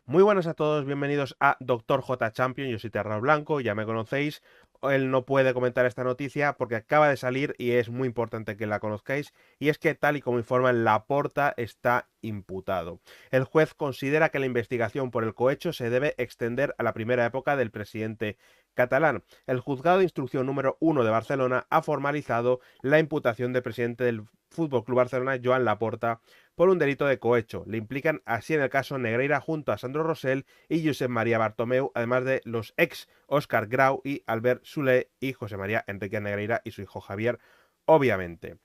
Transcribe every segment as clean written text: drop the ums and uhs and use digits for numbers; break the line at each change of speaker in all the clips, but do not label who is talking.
Muy buenas a todos, bienvenidos a Doctor J Champion. Yo soy Terra Blanco, ya me conocéis. Él no puede comentar esta noticia porque acaba de salir y es muy importante que la conozcáis. Y es que, tal y como informa Laporta, está imputado. El juez considera que la investigación por el cohecho se debe extender a la primera época del presidente catalán. El juzgado de instrucción número 1 de Barcelona ha formalizado la imputación del presidente del Fútbol Club Barcelona, Joan Laporta, por un delito de cohecho. Le implican así en el caso Negreira junto a Sandro Rosell y Josep María Bartomeu, además de los ex Óscar Grau y Albert Soler y José María Enrique Negreira y su hijo Javier, obviamente.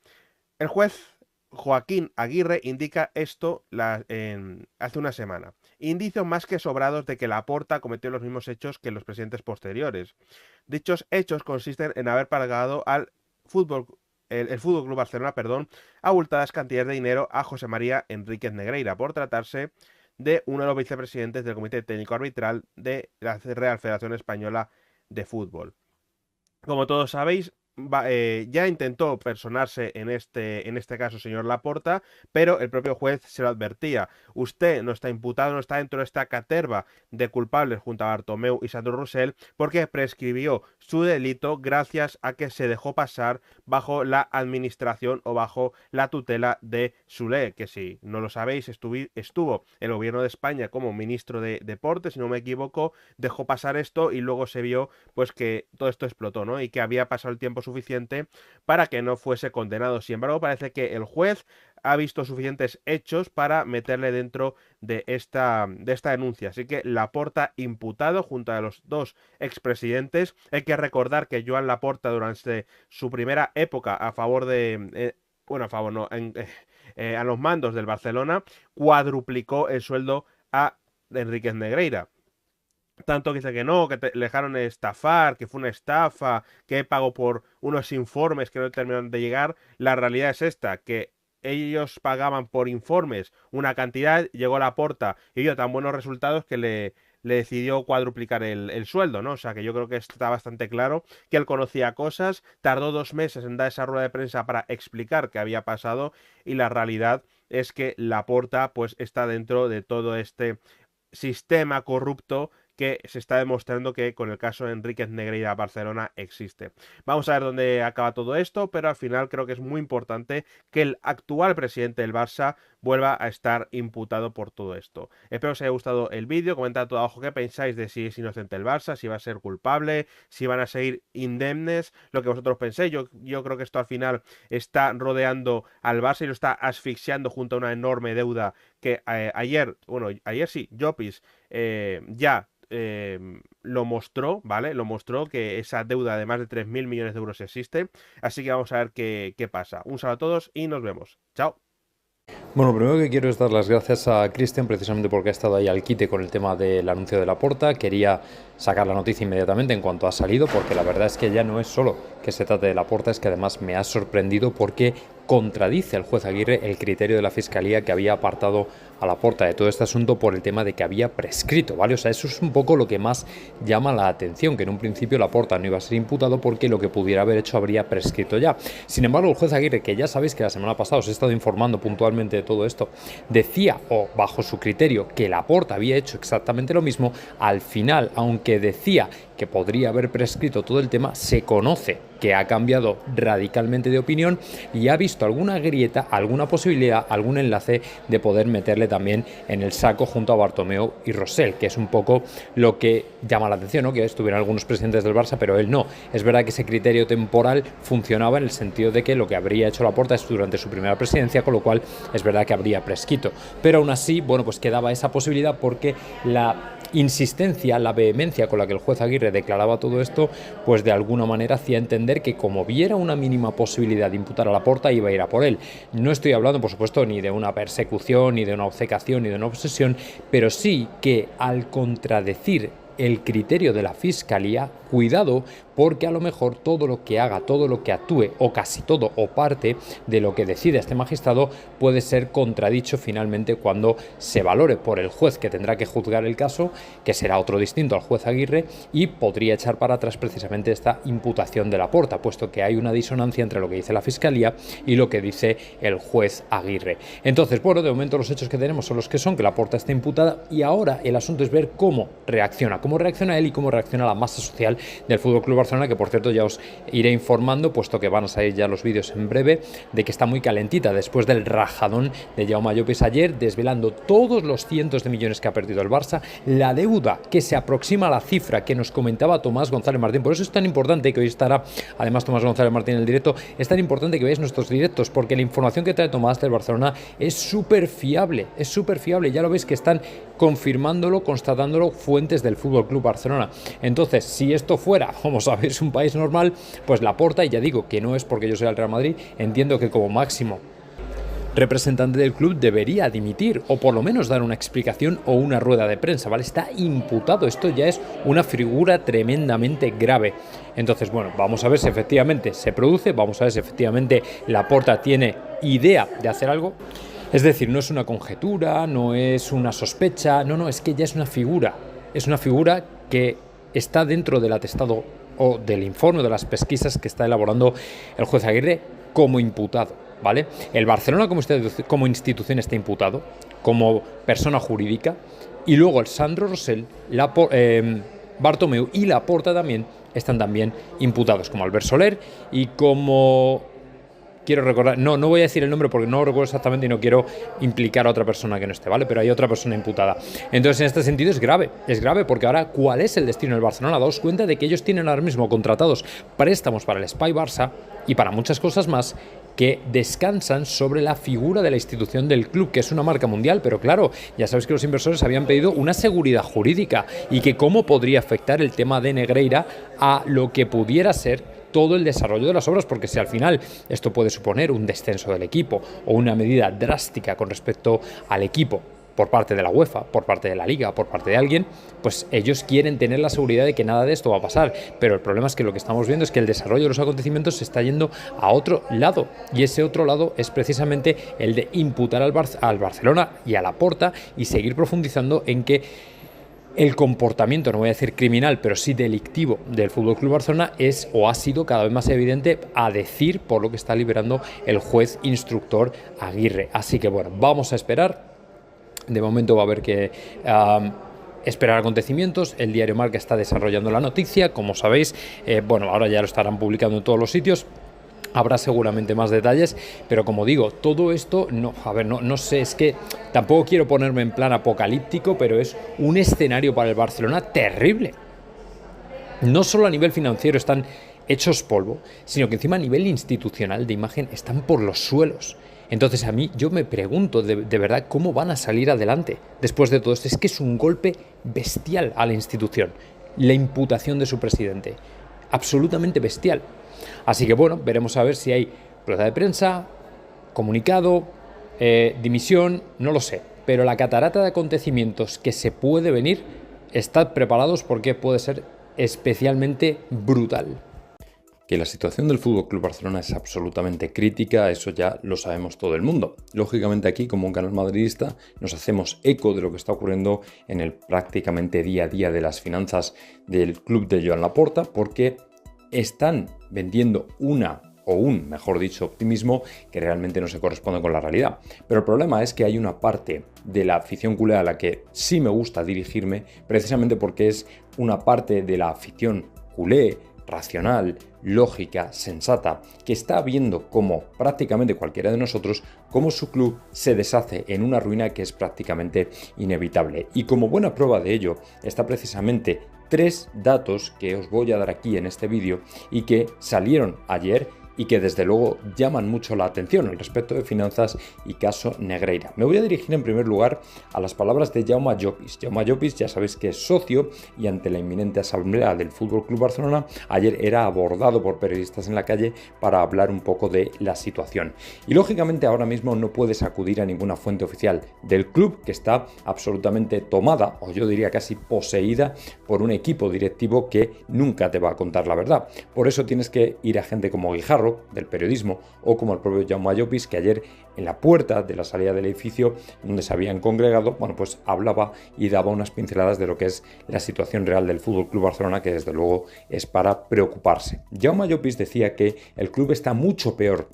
El juez Joaquín Aguirre indica esto hace una semana. Indicios más que sobrados de que Laporta cometió los mismos hechos que los presidentes posteriores. Dichos hechos consisten en haber pagado al fútbol el Fútbol Club Barcelona, perdón, abultadas cantidades de dinero a José María Enríquez Negreira por tratarse de uno de los vicepresidentes del Comité Técnico Arbitral de la Real Federación Española de Fútbol. Como todos sabéis, ya intentó personarse en este caso, señor Laporta, pero el propio juez se lo advertía. Usted no está imputado, no está dentro de esta caterva de culpables junto a Bartomeu y Sandro Rosell, porque prescribió su delito gracias a que se dejó pasar bajo la administración o bajo la tutela de Soler, que si no lo sabéis, estuvo en el gobierno de España como ministro de Deportes, si no me equivoco, dejó pasar esto y luego se vio pues que todo esto explotó, ¿no? Y que había pasado el tiempo suficiente para que no fuese condenado. Sin embargo, parece que el juez ha visto suficientes hechos para meterle dentro de esta denuncia. Así que Laporta imputado junto a los dos expresidentes. Hay que recordar que Joan Laporta durante su primera época a favor de... bueno, a favor no, a los mandos del Barcelona, cuadruplicó el sueldo a Enríquez Negreira. Tanto que dice que no, que le dejaron estafar, que fue una estafa, que pagó por unos informes que no terminaron de llegar. La realidad es esta, que ellos pagaban por informes una cantidad, llegó Laporta y dio tan buenos resultados que le decidió cuadruplicar el sueldo, ¿no? O sea que yo creo que está bastante claro que él conocía cosas, tardó 2 meses en dar esa rueda de prensa para explicar qué había pasado y la realidad es que Laporta pues está dentro de todo este sistema corrupto que se está demostrando que con el caso de Enríquez Negreira Barcelona existe. Vamos a ver dónde acaba todo esto, pero al final creo que es muy importante que el actual presidente del Barça vuelva a estar imputado por todo esto. Espero que os haya gustado el vídeo, comentad todo abajo qué pensáis de si es inocente el Barça, si va a ser culpable, si van a seguir indemnes, lo que vosotros penséis. Yo creo que esto al final está rodeando al Barça y lo está asfixiando junto a una enorme deuda que ayer sí, Llopis ya lo mostró, ¿vale? Lo mostró que esa deuda de más de 3.000 millones de euros existe. Así que vamos a ver qué pasa. Un saludo a todos y nos vemos. Chao.
Bueno, lo primero que quiero es dar las gracias a Cristian precisamente porque ha estado ahí al quite con el tema del anuncio de Laporta. Quería sacar la noticia inmediatamente en cuanto ha salido, porque la verdad es que ya no es solo que se trate de Laporta, es que además me ha sorprendido porque contradice al juez Aguirre el criterio de la Fiscalía que había apartado a Laporta de todo este asunto por el tema de que había prescrito, ¿vale? O sea, eso es un poco lo que más llama la atención, que en un principio Laporta no iba a ser imputado porque lo que pudiera haber hecho habría prescrito ya. Sin embargo, el juez Aguirre, que ya sabéis que la semana pasada os he estado informando puntualmente de todo esto, decía, o bajo su criterio, que Laporta había hecho exactamente lo mismo. Al final, aunque decía que podría haber prescrito todo el tema, se conoce que ha cambiado radicalmente de opinión y ha visto alguna grieta, alguna posibilidad, algún enlace de poder meterle también en el saco junto a Bartomeu y Rosell, que es un poco lo que llama la atención, ¿no? Que estuvieran algunos presidentes del Barça, pero él no. Es verdad que ese criterio temporal funcionaba en el sentido de que lo que habría hecho Laporta es durante su primera presidencia, con lo cual es verdad que habría prescrito. Pero aún así, bueno, pues quedaba esa posibilidad porque la insistencia, la vehemencia con la que el juez Aguirre declaraba todo esto, pues de alguna manera hacía entender que como viera una mínima posibilidad de imputar a Laporta, iba a ir a por él. No estoy hablando, por supuesto, ni de una persecución, ni de una obcecación, ni de una obsesión, pero sí que al contradecir el criterio de la Fiscalía, cuidado, porque a lo mejor todo lo que haga, todo lo que actúe, o casi todo o parte de lo que decide este magistrado puede ser contradicho finalmente cuando se valore por el juez que tendrá que juzgar el caso, que será otro distinto al juez Aguirre, y podría echar para atrás precisamente esta imputación de Laporta, puesto que hay una disonancia entre lo que dice la Fiscalía y lo que dice el juez Aguirre. Entonces, bueno, de momento los hechos que tenemos son los que son, que Laporta está imputada, y ahora el asunto es ver cómo reacciona él y cómo reacciona la masa social del Fútbol Club Barcelona, que por cierto ya os iré informando, puesto que van a salir ya los vídeos en breve, de que está muy calentita después del rajadón de Jaume Llopis ayer, desvelando todos los cientos de millones que ha perdido el Barça, la deuda que se aproxima a la cifra que nos comentaba Tomás González Martín. Por eso es tan importante que hoy estará además Tomás González Martín en el directo, es tan importante que veáis nuestros directos, porque la información que trae Tomás del Barcelona es súper fiable, ya lo veis que están confirmándolo, constatándolo fuentes del Fútbol Club Barcelona. Entonces, si esto fuera, como sabéis, un país normal, pues Laporta, y ya digo que no es porque yo sea el Real Madrid, entiendo que como máximo representante del club debería dimitir o por lo menos dar una explicación o una rueda de prensa, ¿vale? Está imputado, esto ya es una figura tremendamente grave. Entonces, bueno, vamos a ver si efectivamente se produce, vamos a ver si efectivamente Laporta tiene idea de hacer algo. Es decir, no es una conjetura, no es una sospecha, no, es que ya es una figura que está dentro del atestado o del informe de las pesquisas que está elaborando el juez Aguirre como imputado, ¿vale? El Barcelona como institución está imputado, como persona jurídica, y luego el Sandro Rosell, Bartomeu y Laporta están también imputados, como Albert Soler y como... Quiero recordar, no voy a decir el nombre porque no lo recuerdo exactamente y no quiero implicar a otra persona que no esté, ¿vale? Pero hay otra persona imputada. Entonces, en este sentido es grave porque ahora, ¿cuál es el destino del Barcelona? Daos cuenta de que ellos tienen ahora mismo contratados préstamos para el Espai Barça y para muchas cosas más que descansan sobre la figura de la institución del club, que es una marca mundial, pero claro, ya sabéis que los inversores habían pedido una seguridad jurídica y que cómo podría afectar el tema de Negreira a lo que pudiera ser todo el desarrollo de las obras, porque si al final esto puede suponer un descenso del equipo o una medida drástica con respecto al equipo por parte de la UEFA, por parte de la Liga, por parte de alguien, pues ellos quieren tener la seguridad de que nada de esto va a pasar. Pero el problema es que lo que estamos viendo es que el desarrollo de los acontecimientos se está yendo a otro lado, y ese otro lado es precisamente el de imputar al Barcelona y a Laporta y seguir profundizando en que el comportamiento, no voy a decir criminal, pero sí delictivo del Fútbol Club Barcelona es o ha sido cada vez más evidente, a decir por lo que está liberando el juez instructor Aguirre. Así que bueno, vamos a esperar. De momento va a haber que esperar acontecimientos. El diario Marca está desarrollando la noticia, como sabéis. Bueno, ahora ya lo estarán publicando en todos los sitios. Habrá seguramente más detalles, pero como digo, todo esto, no sé, es que tampoco quiero ponerme en plan apocalíptico, pero es un escenario para el Barcelona terrible. No solo a nivel financiero están hechos polvo, sino que encima a nivel institucional de imagen están por los suelos. Entonces yo me pregunto de verdad cómo van a salir adelante después de todo esto. Es que es un golpe bestial a la institución, la imputación de su presidente, absolutamente bestial. Así que bueno, veremos a ver si hay rueda de prensa, comunicado, dimisión, no lo sé. Pero la catarata de acontecimientos que se puede venir, estad preparados porque puede ser especialmente brutal.
Que la situación del Fútbol Club Barcelona es absolutamente crítica, eso ya lo sabemos todo el mundo. Lógicamente aquí, como un canal madridista, nos hacemos eco de lo que está ocurriendo en el prácticamente día a día de las finanzas del club de Joan Laporta, porque están vendiendo mejor dicho, optimismo que realmente no se corresponde con la realidad. Pero el problema es que hay una parte de la afición culé a la que sí me gusta dirigirme, precisamente porque es una parte de la afición culé, racional, lógica, sensata, que está viendo cómo prácticamente cualquiera de nosotros, cómo su club se deshace en una ruina que es prácticamente inevitable. Y como buena prueba de ello está precisamente 3 datos que os voy a dar aquí en este vídeo y que salieron ayer y que desde luego llaman mucho la atención al respecto de finanzas y caso Negreira. Me voy a dirigir en primer lugar a las palabras de Jaume Llopis. Jaume Llopis ya sabéis que es socio y ante la inminente asamblea del FC Barcelona ayer era abordado por periodistas en la calle para hablar un poco de la situación. Y lógicamente ahora mismo no puedes acudir a ninguna fuente oficial del club, que está absolutamente tomada, o yo diría casi poseída, por un equipo directivo que nunca te va a contar la verdad. Por eso tienes que ir a gente como Guijarro, del periodismo, o como el propio Jaume Llopis, que ayer en la puerta de la salida del edificio donde se habían congregado, bueno, pues hablaba y daba unas pinceladas de lo que es la situación real del FC Barcelona, que desde luego es para preocuparse. Jaume Llopis decía que el club está mucho peor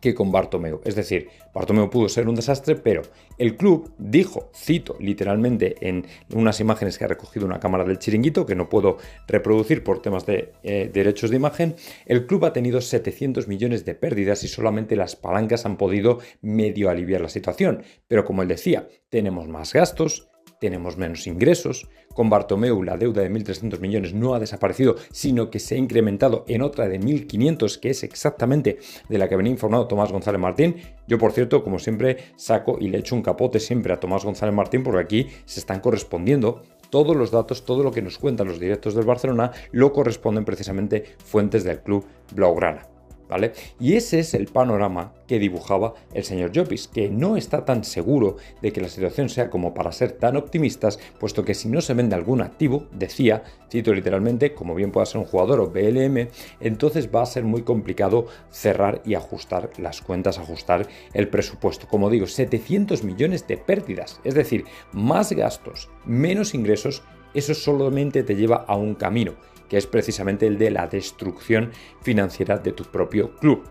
que con Bartomeu. Es decir, Bartomeu pudo ser un desastre, pero el club dijo, cito literalmente en unas imágenes que ha recogido una cámara del Chiringuito, que no puedo reproducir por temas de derechos de imagen, el club ha tenido 700 millones de pérdidas y solamente las palancas han podido medio aliviar la situación. Pero como él decía, tenemos más gastos, tenemos menos ingresos. Con Bartomeu la deuda de 1.300 millones no ha desaparecido, sino que se ha incrementado en otra de 1.500, que es exactamente de la que venía informado Tomás González Martín. Yo, por cierto, como siempre, saco y le echo un capote siempre a Tomás González Martín, porque aquí se están correspondiendo todos los datos, todo lo que nos cuentan los directos del Barcelona, lo corresponden precisamente fuentes del club blaugrana. ¿Vale? Y ese es el panorama que dibujaba el señor Llopis, que no está tan seguro de que la situación sea como para ser tan optimistas, puesto que si no se vende algún activo, decía, cito literalmente, como bien pueda ser un jugador o BLM, entonces va a ser muy complicado cerrar y ajustar las cuentas, ajustar el presupuesto. Como digo, 700 millones de pérdidas, es decir, más gastos, menos ingresos, eso solamente te lleva a un camino, que es precisamente el de la destrucción financiera de tu propio club.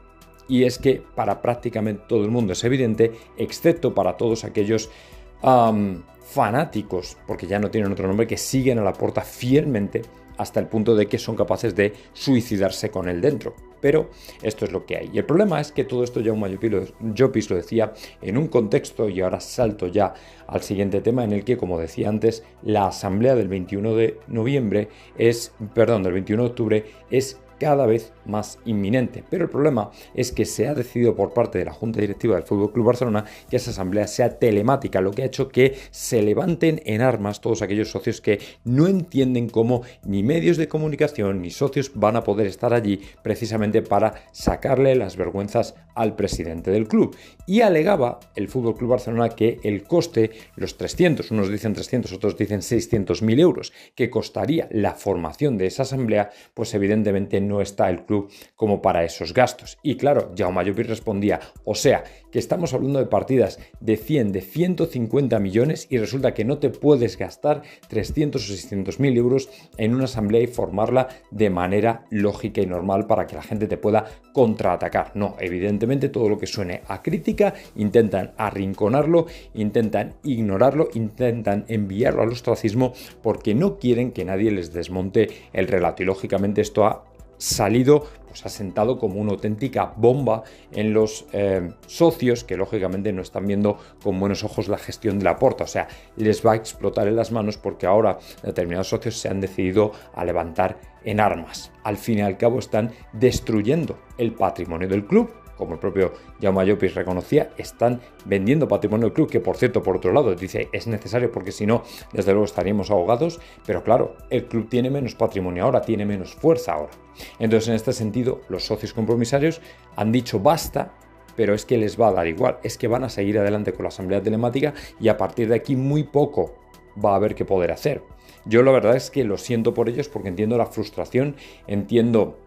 Y es que para prácticamente todo el mundo es evidente, excepto para todos aquellos fanáticos, porque ya no tienen otro nombre, que siguen a Laporta fielmente hasta el punto de que son capaces de suicidarse con él dentro. Pero esto es lo que hay. Y el problema es que todo esto Jaume Llopis lo decía en un contexto, y ahora salto ya al siguiente tema, en el que, como decía antes, la asamblea del 21 de octubre es cada vez más inminente. Pero el problema es que se ha decidido por parte de la Junta Directiva del FC Barcelona que esa asamblea sea telemática, lo que ha hecho que se levanten en armas todos aquellos socios que no entienden cómo ni medios de comunicación ni socios van a poder estar allí precisamente para sacarle las vergüenzas al presidente del club. Y alegaba el FC Barcelona que el coste, los 300, unos dicen 300, otros dicen 600.000 euros, que costaría la formación de esa asamblea, pues evidentemente no está el club como para esos gastos. Y claro, Jaume Llopis respondía, o sea, que estamos hablando de partidas de 100, de 150 millones y resulta que no te puedes gastar 300 o 600.000 euros en una asamblea y formarla de manera lógica y normal para que la gente te pueda contraatacar. No, evidentemente todo lo que suene a crítica intentan arrinconarlo, intentan ignorarlo, intentan enviarlo al ostracismo porque no quieren que nadie les desmonte el relato. Y lógicamente esto ha salido, pues ha sentado como una auténtica bomba en los socios que lógicamente no están viendo con buenos ojos la gestión de Laporta. O sea, les va a explotar en las manos porque ahora determinados socios se han decidido a levantar en armas. Al fin y al cabo están destruyendo el patrimonio del club. Como el propio Jaume Llopis reconocía, están vendiendo patrimonio del club, que por cierto, por otro lado, dice es necesario porque si no, desde luego estaríamos ahogados, pero claro, el club tiene menos patrimonio ahora, tiene menos fuerza ahora. Entonces, en este sentido, los socios compromisarios han dicho basta, pero es que les va a dar igual, es que van a seguir adelante con la asamblea telemática y a partir de aquí muy poco va a haber que poder hacer. Yo la verdad es que lo siento por ellos porque entiendo la frustración, entiendo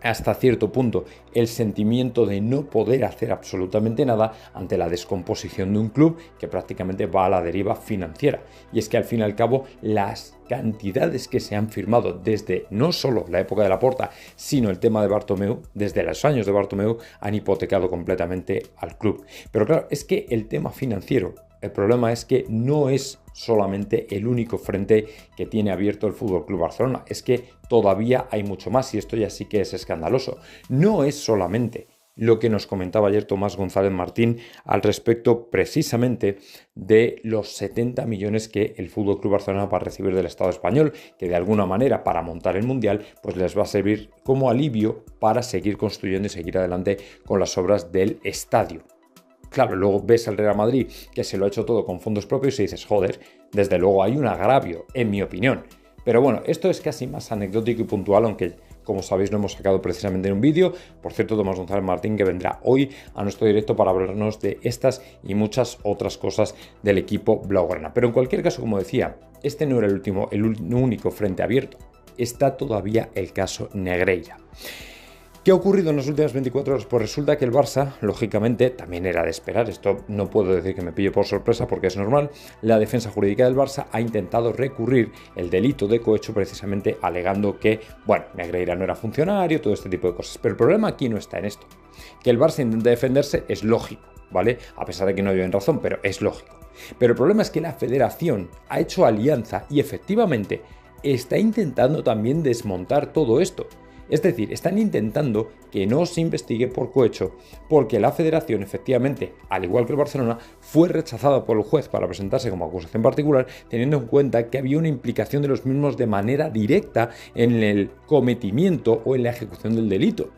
hasta cierto punto el sentimiento de no poder hacer absolutamente nada ante la descomposición de un club que prácticamente va a la deriva financiera. Y es que al fin y al cabo las cantidades que se han firmado desde no solo la época de Laporta, sino el tema de Bartomeu, desde los años de Bartomeu, han hipotecado completamente al club. Pero claro, es que el tema financiero, el problema es que no es solamente el único frente que tiene abierto el FC Barcelona, es que todavía hay mucho más y esto ya sí que es escandaloso. No es solamente lo que nos comentaba ayer Tomás González Martín al respecto precisamente de los 70 millones que el FC Barcelona va a recibir del Estado español, que de alguna manera para montar el Mundial pues les va a servir como alivio para seguir construyendo y seguir adelante con las obras del estadio. Claro, luego ves al Real Madrid que se lo ha hecho todo con fondos propios y dices, joder, desde luego hay un agravio, en mi opinión. Pero bueno, esto es casi más anecdótico y puntual, aunque como sabéis lo hemos sacado precisamente en un vídeo. Por cierto, Tomás González Martín que vendrá hoy a nuestro directo para hablarnos de estas y muchas otras cosas del equipo blaugrana. Pero en cualquier caso, como decía, este no era el único frente abierto. Está todavía el caso Negreira. ¿Qué ha ocurrido en las últimas 24 horas? Pues resulta que el Barça, lógicamente, también era de esperar. Esto no puedo decir que me pille por sorpresa porque es normal. La defensa jurídica del Barça ha intentado recurrir el delito de cohecho precisamente alegando que, bueno, Negreira no era funcionario, todo este tipo de cosas. Pero el problema aquí no está en esto. Que el Barça intente defenderse es lógico, ¿vale? A pesar de que no lleven razón, pero es lógico. Pero el problema es que la Federación ha hecho alianza y efectivamente está intentando también desmontar todo esto. Es decir, están intentando que no se investigue por cohecho porque la Federación efectivamente, al igual que el Barcelona, fue rechazada por el juez para presentarse como acusación particular, teniendo en cuenta que había una implicación de los mismos de manera directa en el cometimiento o en la ejecución del delito.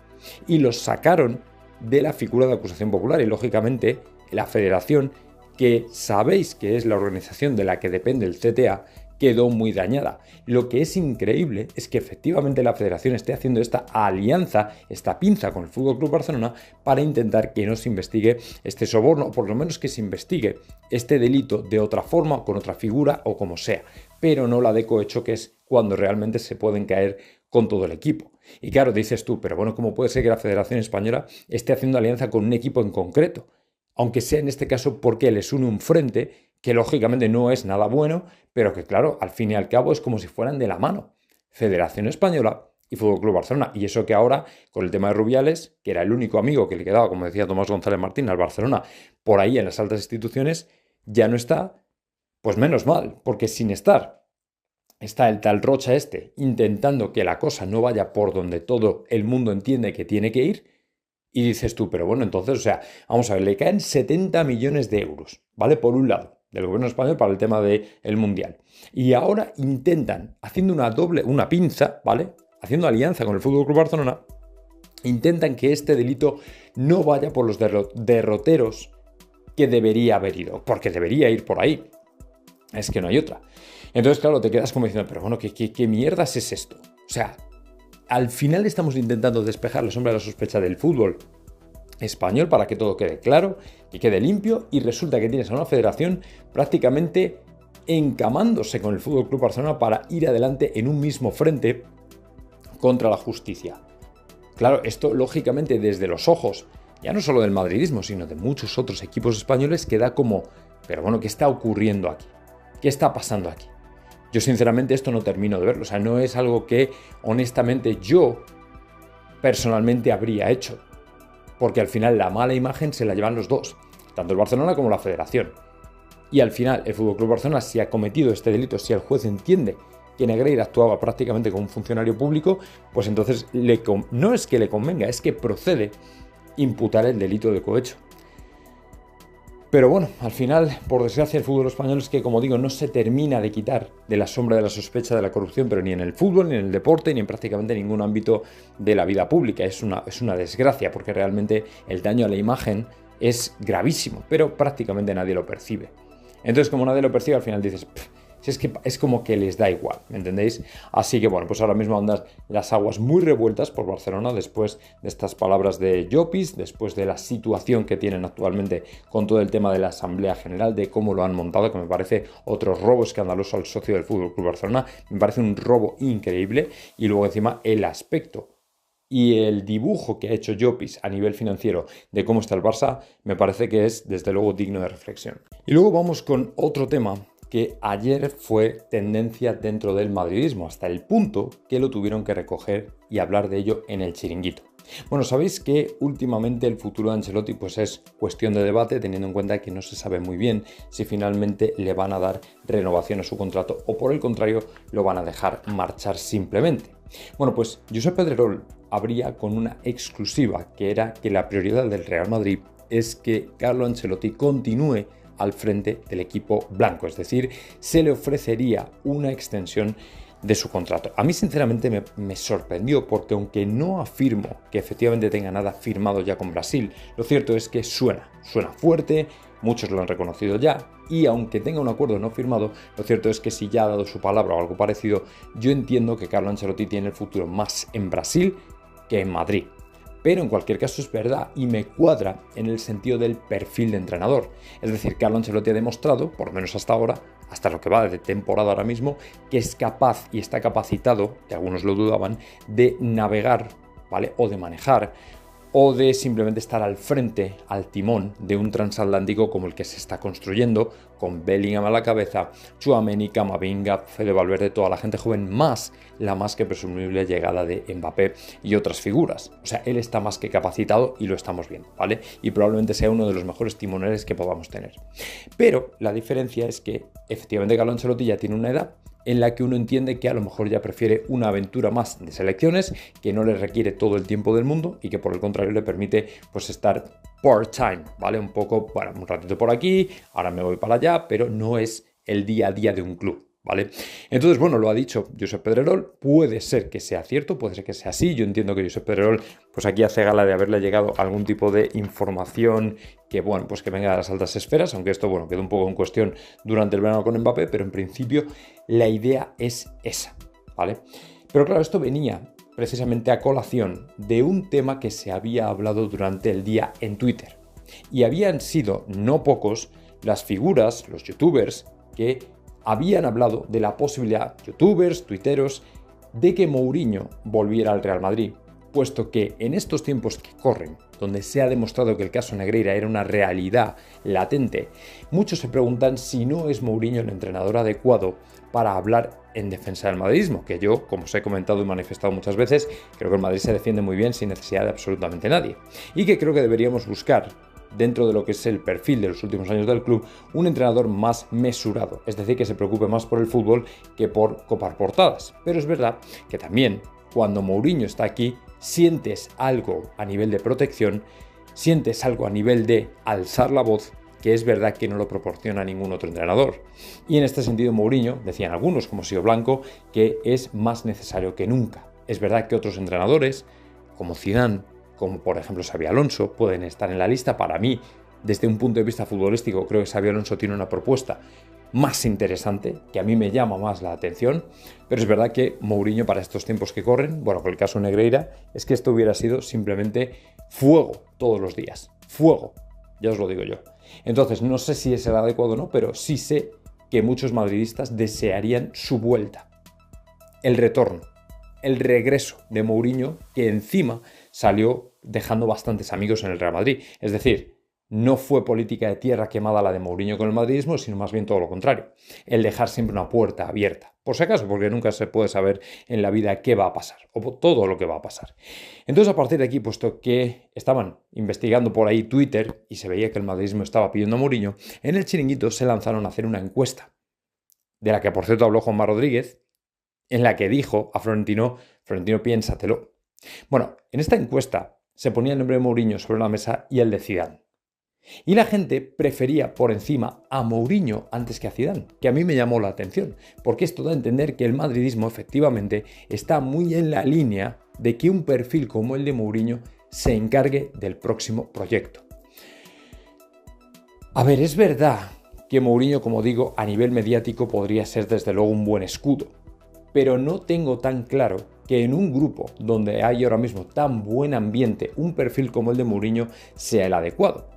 Y los sacaron de la figura de acusación popular y lógicamente la Federación, que sabéis que es la organización de la que depende el CTA, quedó muy dañada. Lo que es increíble es que efectivamente la Federación esté haciendo esta alianza, esta pinza con el FC Barcelona para intentar que no se investigue este soborno, o por lo menos que se investigue este delito de otra forma, con otra figura o como sea, pero no la de cohecho, que es cuando realmente se pueden caer con todo el equipo. Y claro, dices tú, pero bueno, ¿cómo puede ser que la Federación Española esté haciendo alianza con un equipo en concreto? Aunque sea en este caso porque les une un frente que lógicamente no es nada bueno, pero que claro, al fin y al cabo es como si fueran de la mano. Federación Española y FC Barcelona. Y eso que ahora, con el tema de Rubiales, que era el único amigo que le quedaba, como decía Tomás González Martín, al Barcelona, por ahí en las altas instituciones, ya no está, pues menos mal, porque sin estar, está el tal Rocha este, intentando que la cosa no vaya por donde todo el mundo entiende que tiene que ir. Y dices tú, pero bueno, entonces, o sea, vamos a ver, le caen 70 millones de euros, ¿vale? Por un lado, del gobierno español para el tema del Mundial. Y ahora intentan, haciendo una pinza, ¿vale? Haciendo alianza con el FC Barcelona, intentan que este delito no vaya por los derroteros que debería haber ido, porque debería ir por ahí. Es que no hay otra. Entonces, claro, te quedas como diciendo, pero bueno, ¿qué mierdas es esto? O sea, al final estamos intentando despejar la sombra de la sospecha del fútbol español para que todo quede claro y quede limpio, y resulta que tienes a una federación prácticamente encamándose con el FC Barcelona para ir adelante en un mismo frente contra la justicia. Claro, esto lógicamente desde los ojos, ya no solo del madridismo, sino de muchos otros equipos españoles, queda como, pero bueno, ¿qué está ocurriendo aquí? ¿Qué está pasando aquí? Yo sinceramente esto no termino de verlo, o sea, no es algo que honestamente yo personalmente habría hecho, porque al final la mala imagen se la llevan los dos, tanto el Barcelona como la Federación. Y al final el FC Barcelona, si ha cometido este delito, si el juez entiende que Negreira actuaba prácticamente como un funcionario público, pues entonces no es que le convenga, es que procede imputar el delito de cohecho. Pero bueno, al final, por desgracia, el fútbol español es que, como digo, no se termina de quitar de la sombra de la sospecha de la corrupción, pero ni en el fútbol, ni en el deporte, ni en prácticamente ningún ámbito de la vida pública. Es una desgracia, porque realmente el daño a la imagen es gravísimo, pero prácticamente nadie lo percibe. Entonces, como nadie lo percibe, al final dices, si es que es como que les da igual, ¿me entendéis? Así que bueno, pues ahora mismo andan las aguas muy revueltas por Barcelona después de estas palabras de Llopis, después de la situación que tienen actualmente con todo el tema de la Asamblea General, de cómo lo han montado, que me parece otro robo escandaloso al socio del FC Barcelona, me parece un robo increíble, y luego encima el aspecto y el dibujo que ha hecho Llopis a nivel financiero de cómo está el Barça, me parece que es desde luego digno de reflexión. Y luego vamos con otro tema que ayer fue tendencia dentro del madridismo, hasta el punto que lo tuvieron que recoger y hablar de ello en el Chiringuito. Bueno, sabéis que últimamente el futuro de Ancelotti pues es cuestión de debate, teniendo en cuenta que no se sabe muy bien si finalmente le van a dar renovación a su contrato o por el contrario lo van a dejar marchar simplemente. Bueno, pues Josep Pedrerol abría con una exclusiva, que era que la prioridad del Real Madrid es que Carlo Ancelotti continúe al frente del equipo blanco, es decir, se le ofrecería una extensión de su contrato. A mí sinceramente me sorprendió porque aunque no afirmo que efectivamente tenga nada firmado ya con Brasil, lo cierto es que suena fuerte, muchos lo han reconocido ya y aunque tenga un acuerdo no firmado, lo cierto es que si ya ha dado su palabra o algo parecido, yo entiendo que Carlo Ancelotti tiene el futuro más en Brasil que en Madrid. Pero en cualquier caso es verdad y me cuadra en el sentido del perfil de entrenador. Es decir, Carlo Ancelotti ha demostrado, por lo menos hasta ahora, hasta lo que va de temporada ahora mismo, que es capaz y está capacitado, que algunos lo dudaban, de navegar, ¿vale? O de manejar, o de simplemente estar al frente, al timón de un transatlántico como el que se está construyendo, con Bellingham a la cabeza, Tchouaméni, Camavinga, Fede Valverde, toda la gente joven, más la más que presumible llegada de Mbappé y otras figuras. O sea, él está más que capacitado y lo estamos viendo, ¿vale? Y probablemente sea uno de los mejores timoneles que podamos tener. Pero la diferencia es que efectivamente Carlo Ancelotti ya tiene una edad en la que uno entiende que a lo mejor ya prefiere una aventura más de selecciones, que no le requiere todo el tiempo del mundo y que por el contrario le permite pues estar part-time, ¿vale? Un poco, bueno, un ratito por aquí, ahora me voy para allá, pero no es el día a día de un club, ¿vale? Entonces, bueno, lo ha dicho Josep Pedrerol, puede ser que sea cierto, puede ser que sea así, yo entiendo que Josep Pedrerol pues aquí hace gala de haberle llegado algún tipo de información que, bueno, pues que venga de las altas esferas, aunque esto, bueno, quedó un poco en cuestión durante el verano con Mbappé, pero en principio la idea es esa, ¿vale? Pero claro, esto venía precisamente a colación de un tema que se había hablado durante el día en Twitter. Y habían sido no pocos las figuras, los youtubers, que habían hablado de la posibilidad, youtubers, tuiteros, de que Mourinho volviera al Real Madrid, puesto que en estos tiempos que corren, donde se ha demostrado que el caso Negreira era una realidad latente, muchos se preguntan si no es Mourinho el entrenador adecuado para hablar en defensa del madridismo, que yo, como os he comentado y manifestado muchas veces, creo que el Madrid se defiende muy bien sin necesidad de absolutamente nadie, y que creo que deberíamos buscar, dentro de lo que es el perfil de los últimos años del club, un entrenador más mesurado, es decir, que se preocupe más por el fútbol que por copar portadas. Pero es verdad que también, cuando Mourinho está aquí, sientes algo a nivel de protección, sientes algo a nivel de alzar la voz, que es verdad que no lo proporciona ningún otro entrenador. Y en este sentido Mourinho, decían algunos como Sio Blanco, que es más necesario que nunca. Es verdad que otros entrenadores, como Zidane, como por ejemplo Xabi Alonso, pueden estar en la lista. Para mí, desde un punto de vista futbolístico, creo que Xabi Alonso tiene una propuesta más interesante, que a mí me llama más la atención, pero es verdad que Mourinho para estos tiempos que corren, bueno, con el caso Negreira, es que esto hubiera sido simplemente fuego todos los días, fuego, ya os lo digo yo. Entonces, no sé si es el adecuado o no, pero sí sé que muchos madridistas desearían su vuelta, el retorno, el regreso de Mourinho, que encima salió dejando bastantes amigos en el Real Madrid. Es decir, no fue política de tierra quemada la de Mourinho con el madridismo, sino más bien todo lo contrario. El dejar siempre una puerta abierta. Por si acaso, porque nunca se puede saber en la vida qué va a pasar, o todo lo que va a pasar. Entonces, a partir de aquí, puesto que estaban investigando por ahí Twitter y se veía que el madridismo estaba pidiendo a Mourinho, en el Chiringuito se lanzaron a hacer una encuesta, de la que por cierto habló Juanma Rodríguez, en la que dijo a Florentino, piénsatelo. Bueno, en esta encuesta se ponía el nombre de Mourinho sobre la mesa y el de Zidane. Y la gente prefería por encima a Mourinho antes que a Zidane, que a mí me llamó la atención, porque esto da a entender que el madridismo efectivamente está muy en la línea de que un perfil como el de Mourinho se encargue del próximo proyecto. A ver, es verdad que Mourinho, como digo, a nivel mediático podría ser desde luego un buen escudo, pero no tengo tan claro que en un grupo donde hay ahora mismo tan buen ambiente, un perfil como el de Mourinho sea el adecuado,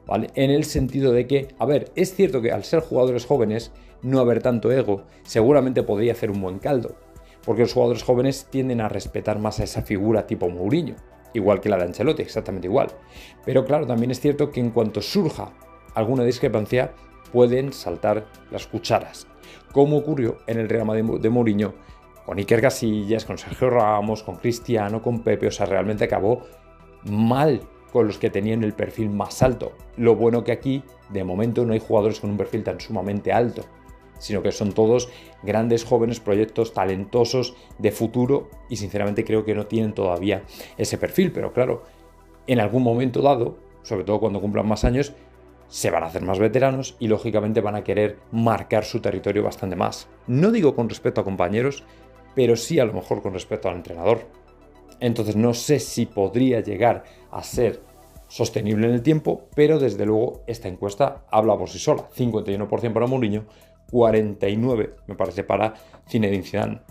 ¿vale? En el sentido de que, a ver, es cierto que al ser jugadores jóvenes, no haber tanto ego, seguramente podría hacer un buen caldo, porque los jugadores jóvenes tienden a respetar más a esa figura tipo Mourinho, igual que la de Ancelotti, exactamente igual. Pero claro, también es cierto que en cuanto surja alguna discrepancia, pueden saltar las cucharas, como ocurrió en el Real Madrid de Mourinho
con Iker Casillas, con Sergio Ramos, con Cristiano, con Pepe. O sea, realmente acabó mal con los que tenían el perfil más alto. Lo bueno que aquí, de momento, no hay jugadores con un perfil tan sumamente alto, sino que son todos grandes, jóvenes, proyectos talentosos de futuro, y sinceramente creo que no tienen todavía ese perfil. Pero claro, en algún momento dado, sobre todo cuando cumplan más años, se van a hacer más veteranos y lógicamente van a querer marcar su territorio bastante más. No digo con respecto a compañeros, pero sí a lo mejor con respecto al entrenador. Entonces no sé si podría llegar a ser sostenible en el tiempo, pero desde luego esta encuesta habla por sí sola. 51% para Mourinho, 49% me parece para Zinedine Zidane.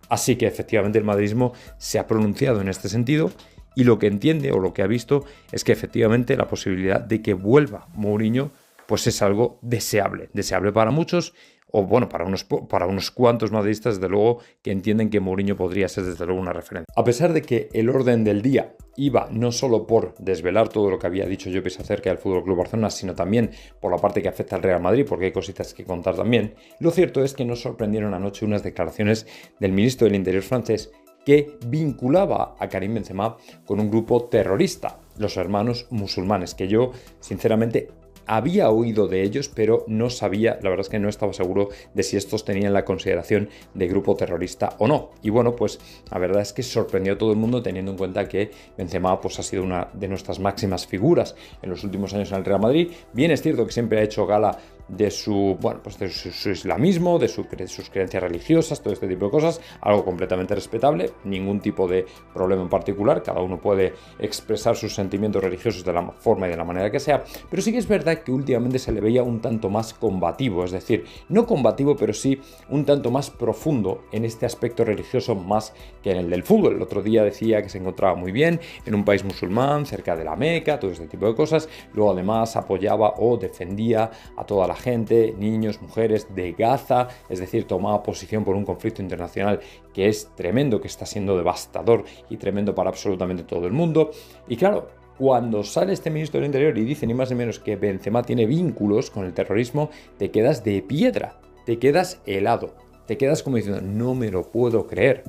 Así que efectivamente el madridismo se ha pronunciado en este sentido, y lo que entiende o lo que ha visto es que efectivamente la posibilidad de que vuelva Mourinho pues es algo deseable para muchos, o bueno, para unos cuantos madridistas, desde luego, que entienden que Mourinho podría ser desde luego una referencia. A pesar de que el orden del día iba no solo por desvelar todo lo que había dicho Llopis acerca del FC Barcelona, sino también por la parte que afecta al Real Madrid, porque hay cositas que contar también, lo cierto es que nos sorprendieron anoche unas declaraciones del ministro del Interior francés que vinculaba a Karim Benzema con un grupo terrorista, los Hermanos Musulmanes, que yo sinceramente había oído de ellos, pero no sabía, la verdad es que no estaba seguro de si estos tenían la consideración de grupo terrorista o no. Y bueno, pues la verdad es que sorprendió a todo el mundo, teniendo en cuenta que Benzema pues ha sido una de nuestras máximas figuras en los últimos años en el Real Madrid. Bien es cierto que siempre ha hecho gala de su, bueno, pues de su islamismo, de sus creencias religiosas, todo este tipo de cosas, algo completamente respetable, ningún tipo de problema en particular, cada uno puede expresar sus sentimientos religiosos de la forma y de la manera que sea, pero sí que es verdad que últimamente se le veía un tanto más combativo, es decir, no combativo, pero sí un tanto más profundo en este aspecto religioso más que en el del fútbol. El otro día decía que se encontraba muy bien en un país musulmán, cerca de la Meca, todo este tipo de cosas. Luego además apoyaba o defendía a toda la gente, niños, mujeres de Gaza, es decir, tomaba posición por un conflicto internacional que es tremendo, que está siendo devastador y tremendo para absolutamente todo el mundo. Y claro, cuando sale este ministro del Interior y dice ni más ni menos que Benzema tiene vínculos con el terrorismo, te quedas de piedra, te quedas helado, te quedas como diciendo, no me lo puedo creer.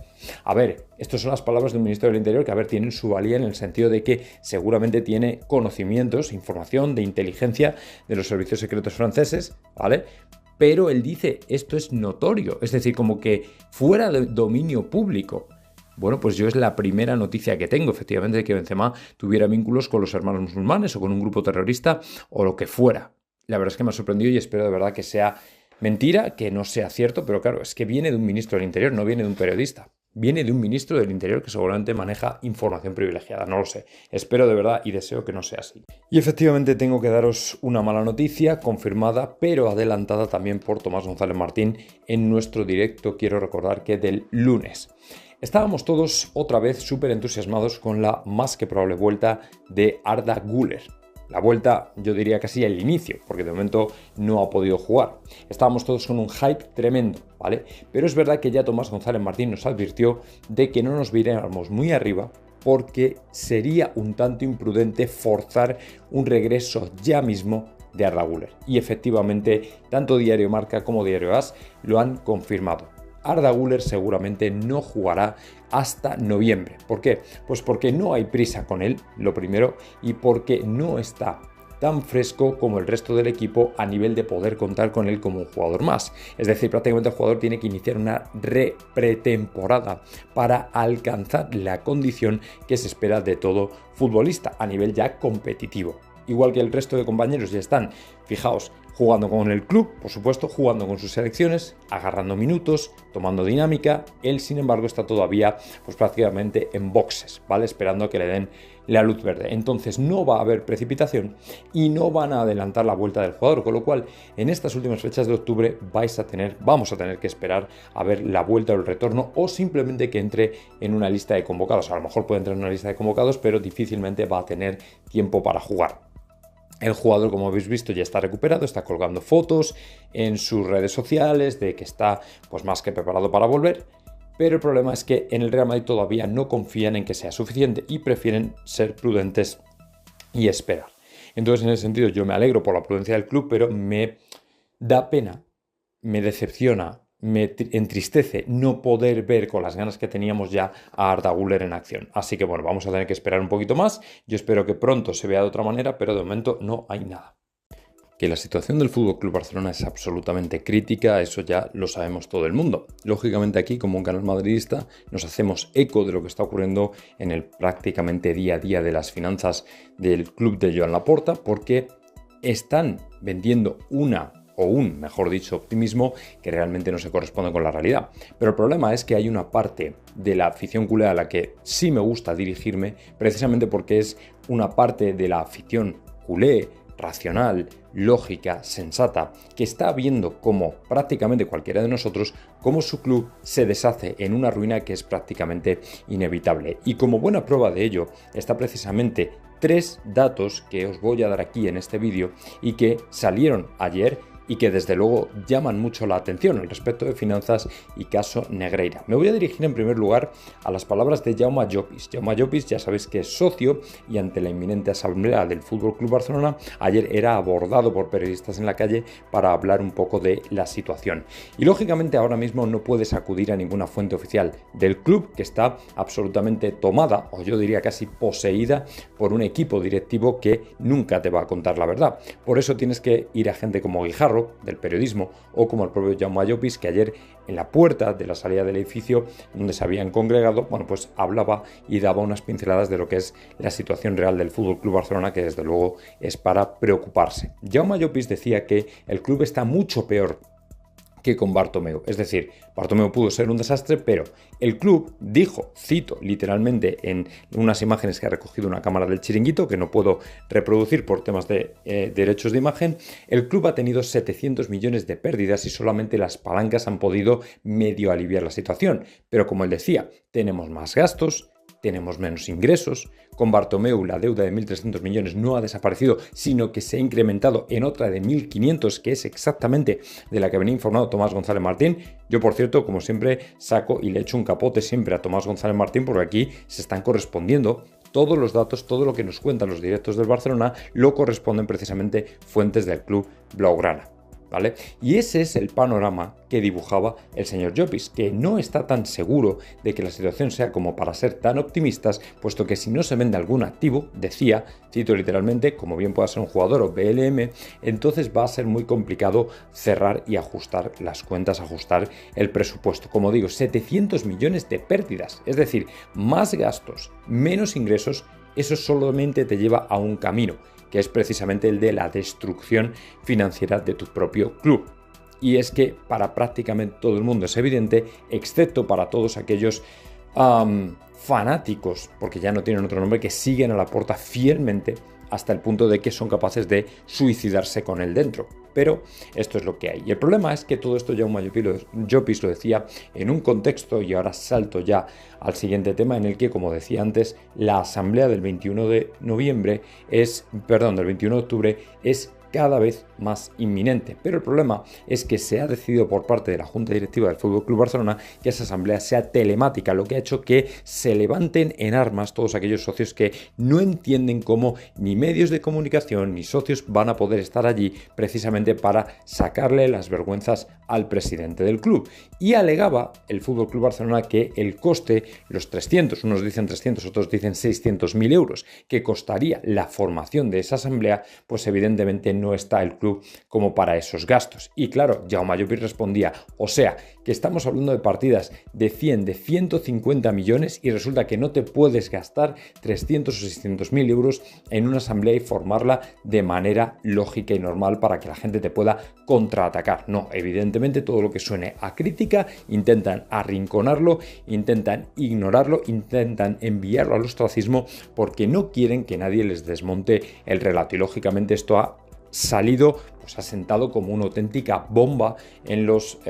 A ver, estas son las palabras de un ministro del Interior que, a ver, tienen su valía en el sentido de que seguramente tiene conocimientos, información de inteligencia de los servicios secretos franceses, ¿vale? Pero él dice, esto es notorio, es decir, como que fuera de dominio público. Bueno, pues yo es la primera noticia que tengo, efectivamente, de que Benzema tuviera vínculos con los Hermanos Musulmanes o con un grupo terrorista o lo que fuera. La verdad es que me ha sorprendido y espero de verdad que sea mentira, que no sea cierto, pero claro, es que viene de un ministro del Interior, no viene de un periodista. Viene de un ministro del Interior que seguramente maneja información privilegiada, no lo sé. Espero de verdad y deseo que no sea así. Y efectivamente tengo que daros una mala noticia, confirmada, pero adelantada también por Tomás González Martín en nuestro directo, quiero recordar que del lunes. Estábamos todos otra vez súper entusiasmados con la más que probable vuelta de Arda Güler. La vuelta, yo diría casi el inicio, porque de momento no ha podido jugar. Estábamos todos con un hype tremendo, ¿vale? Pero es verdad que ya Tomás González Martín nos advirtió de que no nos viéramos muy arriba, porque sería un tanto imprudente forzar un regreso ya mismo de Arda Güler. Y efectivamente, tanto Diario Marca como Diario AS lo han confirmado. Arda Güler seguramente no jugará hasta noviembre. ¿Por qué? Pues porque no hay prisa con él, lo primero, y porque no está tan fresco como el resto del equipo a nivel de poder contar con él como un jugador más. Es decir, prácticamente el jugador tiene que iniciar una pretemporada para alcanzar la condición que se espera de todo futbolista a nivel ya competitivo. Igual que el resto de compañeros ya están, fijaos, jugando con el club, por supuesto, jugando con sus selecciones, agarrando minutos, tomando dinámica. Él, sin embargo, está todavía pues prácticamente en boxes, ¿vale? Esperando a que le den la luz verde. Entonces no va a haber precipitación y no van a adelantar la vuelta del jugador, con lo cual en estas últimas fechas de octubre vamos a tener que esperar a ver la vuelta o el retorno, o simplemente que entre en una lista de convocados. A lo mejor puede entrar en una lista de convocados, pero difícilmente va a tener tiempo para jugar. El jugador, como habéis visto, ya está recuperado, está colgando fotos en sus redes sociales de que está pues más que preparado para volver, pero el problema es que en el Real Madrid todavía no confían en que sea suficiente y prefieren ser prudentes y esperar. Entonces, en ese sentido, yo me alegro por la prudencia del club, pero me da pena, me decepciona
me entristece no poder ver con las ganas que teníamos ya a Arda Güler en acción. Así que bueno, vamos a tener que esperar un poquito más. Yo espero que pronto se vea de otra manera, pero de momento no hay nada. Que la situación del FC Barcelona es absolutamente crítica, eso ya lo sabemos todo el mundo. Lógicamente aquí, como un canal madridista, nos hacemos eco de lo que está ocurriendo en el prácticamente día a día de las finanzas del club de Joan Laporta, porque están vendiendo mejor dicho, optimismo que realmente no se corresponde con la realidad. Pero el problema es que hay una parte de la afición culé a la que sí me gusta dirigirme, precisamente porque es una parte de la afición culé racional, lógica, sensata, que está viendo como prácticamente cualquiera de nosotros, cómo su club se deshace en una ruina que es prácticamente inevitable. Y como buena prueba de ello está precisamente 3 datos que os voy a dar aquí en este vídeo y que salieron ayer y que desde luego llaman mucho la atención al respecto de finanzas y caso Negreira. Me voy a dirigir en primer lugar a las palabras de Jaume Llopis. Jaume Llopis ya sabéis que es socio y ante la inminente asamblea del FC Barcelona ayer era abordado por periodistas en la calle para hablar un poco de la situación. Y lógicamente ahora mismo no puedes acudir a ninguna fuente oficial del club, que está absolutamente tomada, o yo diría casi poseída, por un equipo directivo que nunca te va a contar la verdad. Por eso tienes que ir a gente como Guijarro, del periodismo, o como el propio Jaume Llopis, que ayer en la puerta de la salida del edificio donde se habían congregado, bueno, pues hablaba y daba unas pinceladas de lo que es la situación real del FC Barcelona, que desde luego es para preocuparse. Jaume Llopis decía que el club está mucho peor que con Bartomeu. Es decir, Bartomeu pudo ser un desastre, pero el club dijo, cito literalmente en unas imágenes que ha recogido una cámara del Chiringuito, que no puedo reproducir por temas de derechos de imagen, el club ha tenido 700 millones de pérdidas y solamente las palancas han podido medio aliviar la situación. Pero como él decía, tenemos más gastos, tenemos menos ingresos. Con Bartomeu la deuda de 1.300 millones no ha desaparecido, sino que se ha incrementado en otra de 1.500, que es exactamente de la que venía informado Tomás González Martín. Yo, por cierto, como siempre, saco y le echo un capote siempre a Tomás González Martín, porque aquí se están correspondiendo todos los datos, todo lo que nos cuentan los directos del Barcelona, lo corresponden precisamente fuentes del club blaugrana. ¿Vale? Y ese es el panorama que dibujaba el señor Llopis, que no está tan seguro de que la situación sea como para ser tan optimistas, puesto que si no se vende algún activo, decía, cito literalmente, como bien pueda ser un jugador o BLM, entonces va a ser muy complicado cerrar y ajustar las cuentas, ajustar el presupuesto. Como digo, 700 millones de pérdidas, es decir, más gastos, menos ingresos, eso solamente te lleva a un camino, que es precisamente el de la destrucción financiera de tu propio club. Y es que para prácticamente todo el mundo es evidente, excepto para todos aquellos fanáticos, porque ya no tienen otro nombre, que siguen a Laporta fielmente hasta el punto de que son capaces de suicidarse con él dentro. Pero esto es lo que hay. Y el problema es que todo esto Jaume Llopis lo decía en un contexto, y ahora salto ya al siguiente tema, en el que, como decía antes, la asamblea del 21 de octubre es cada vez más inminente. Pero el problema es que se ha decidido por parte de la Junta Directiva del FC Barcelona que esa asamblea sea telemática, lo que ha hecho que se levanten en armas todos aquellos socios que no entienden cómo ni medios de comunicación ni socios van a poder estar allí precisamente para sacarle las vergüenzas al presidente del club. Y alegaba el FC Barcelona que el coste, los 300, unos dicen 300, otros dicen 600.000 euros, que costaría la formación de esa asamblea, pues evidentemente no está el club como para esos gastos. Y claro, Jaume Llopis respondía, o sea, que estamos hablando de partidas de 100, de 150 millones y resulta que no te puedes gastar 300 o 600.000 euros en una asamblea y formarla de manera lógica y normal para que la gente te pueda contraatacar. No, evidentemente todo lo que suene a crítica intentan arrinconarlo, intentan ignorarlo, intentan enviarlo al ostracismo porque no quieren que nadie les desmonte el relato. Y lógicamente esto ha salido, pues ha sentado como una auténtica bomba en los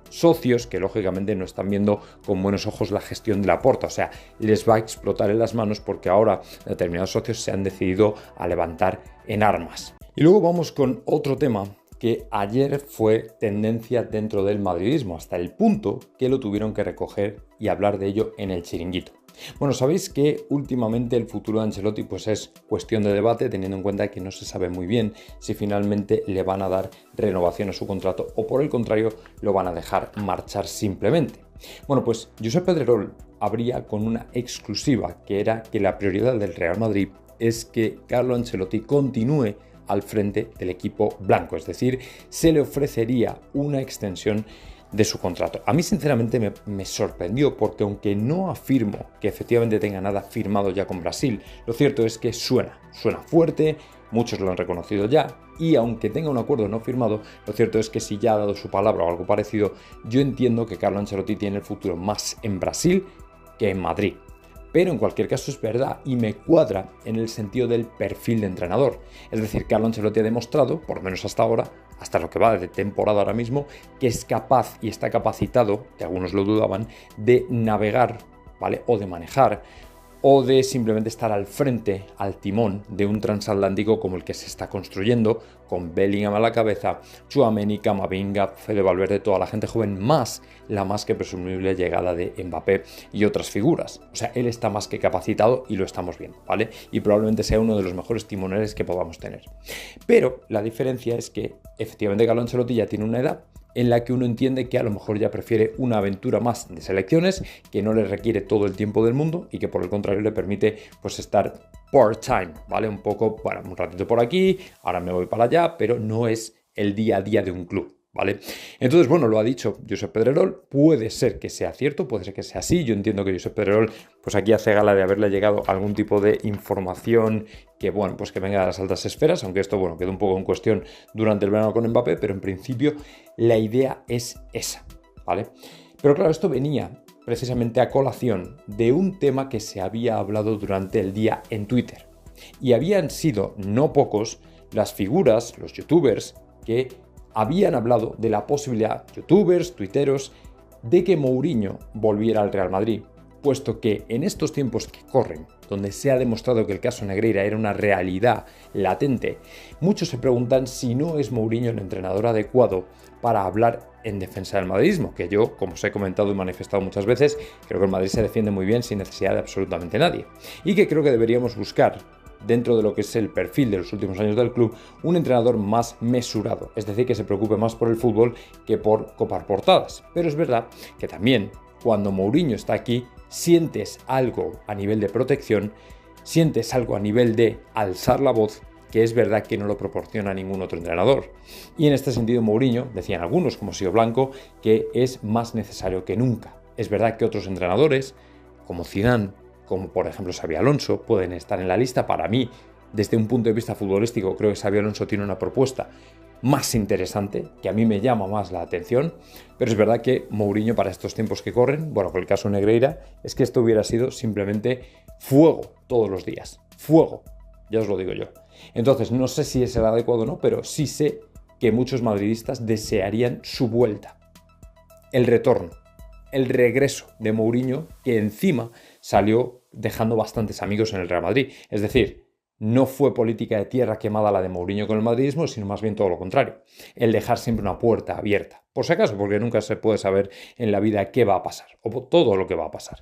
socios que lógicamente no están viendo con buenos ojos la gestión de Laporta. O sea, les va a explotar en las manos porque ahora determinados socios se han decidido a levantar en armas. Y luego vamos con otro tema que ayer fue tendencia dentro del madridismo, hasta el punto que lo tuvieron que recoger y hablar de ello en el Chiringuito. Bueno, sabéis que últimamente el futuro de Ancelotti pues es cuestión de debate, teniendo en cuenta que no se sabe muy bien si finalmente le van a dar renovación a su contrato o por el contrario lo van a dejar marchar simplemente. Bueno, pues Josep Pedrerol abría con una exclusiva, que era que la prioridad del Real Madrid es que Carlo Ancelotti continúe al frente del equipo blanco, es decir, se le ofrecería una extensión de su contrato. A mí sinceramente me sorprendió porque aunque no afirmo que efectivamente tenga nada firmado ya con Brasil, lo cierto es que suena fuerte, muchos lo han reconocido ya y aunque tenga un acuerdo no firmado, lo cierto es que si ya ha dado su palabra o algo parecido, yo entiendo que Carlo Ancelotti tiene el futuro más en Brasil que en Madrid. Pero en cualquier caso es verdad y me cuadra en el sentido del perfil de entrenador. Es decir, Carlo Ancelotti ha demostrado, por lo menos hasta ahora, hasta lo que va de temporada ahora mismo, que es capaz y está capacitado, que algunos lo dudaban, de navegar, ¿vale? O de manejar o de simplemente estar al frente, al timón de un transatlántico como el que se está construyendo, con Bellingham a la cabeza, Tchouaméni, Camavinga, Fede Valverde, toda la gente joven, más la más que presumible llegada de Mbappé y otras figuras. O sea, él está más que capacitado y lo estamos viendo, ¿vale? Y probablemente sea uno de los mejores timoneles que podamos tener. Pero la diferencia es que efectivamente Carlo Ancelotti ya tiene una edad en la que uno entiende que a lo mejor ya prefiere una aventura más de selecciones, que no le requiere todo el tiempo del mundo y que por el contrario le permite pues estar part-time, ¿vale? Un poco, bueno, un ratito por aquí, ahora me voy para allá, pero no es el día a día de un club, ¿vale? Entonces, bueno, lo ha dicho Josep Pedrerol, puede ser que sea cierto, puede ser que sea así, yo entiendo que Josep Pedrerol pues aquí hace gala de haberle llegado algún tipo de información que, bueno, pues que venga de las altas esferas, aunque esto, bueno, quedó un poco en cuestión durante el verano con Mbappé, pero en principio la idea es esa, ¿vale? Pero claro, esto venía precisamente a colación de un tema que se había hablado durante el día en Twitter. Y habían sido no pocos las figuras, los youtubers, que habían hablado de la posibilidad, youtubers, tuiteros, de que Mourinho volviera al Real Madrid, puesto que en estos tiempos que corren, donde se ha demostrado que el caso Negreira era una realidad latente, muchos se preguntan si no es Mourinho el entrenador adecuado para hablar en defensa del madridismo, que yo, como os he comentado y manifestado muchas veces, creo que el Madrid se defiende muy bien sin necesidad de absolutamente nadie, y que creo que deberíamos buscar, dentro de lo que es el perfil de los últimos años del club, un entrenador más mesurado, es decir, que se preocupe más por el fútbol que por copar portadas. Pero es verdad que también, cuando Mourinho está aquí, sientes algo a nivel de protección, sientes algo a nivel de alzar la voz, que es verdad que no lo proporciona ningún otro entrenador. Y en este sentido Mourinho, decían algunos como Sio Blanco, que es más necesario que nunca. Es verdad que otros entrenadores, como Zidane, como por ejemplo Xabi Alonso, pueden estar en la lista. Para mí, desde un punto de vista futbolístico, creo que Xabi Alonso tiene una propuesta más interesante, que a mí me llama más la atención, pero es verdad que Mourinho para estos tiempos que corren, bueno, por el caso Negreira, es que esto hubiera sido simplemente fuego todos los días, fuego, ya os lo digo yo. Entonces, no sé si es el adecuado o no, pero sí sé que muchos madridistas desearían su vuelta, el retorno, el regreso de Mourinho, que encima salió dejando bastantes amigos en el Real Madrid, es decir, no fue política de tierra quemada la de Mourinho con el madridismo, sino más bien todo lo contrario. El dejar siempre una puerta abierta. Por si acaso, porque nunca se puede saber en la vida qué va a pasar, o todo lo que va a pasar.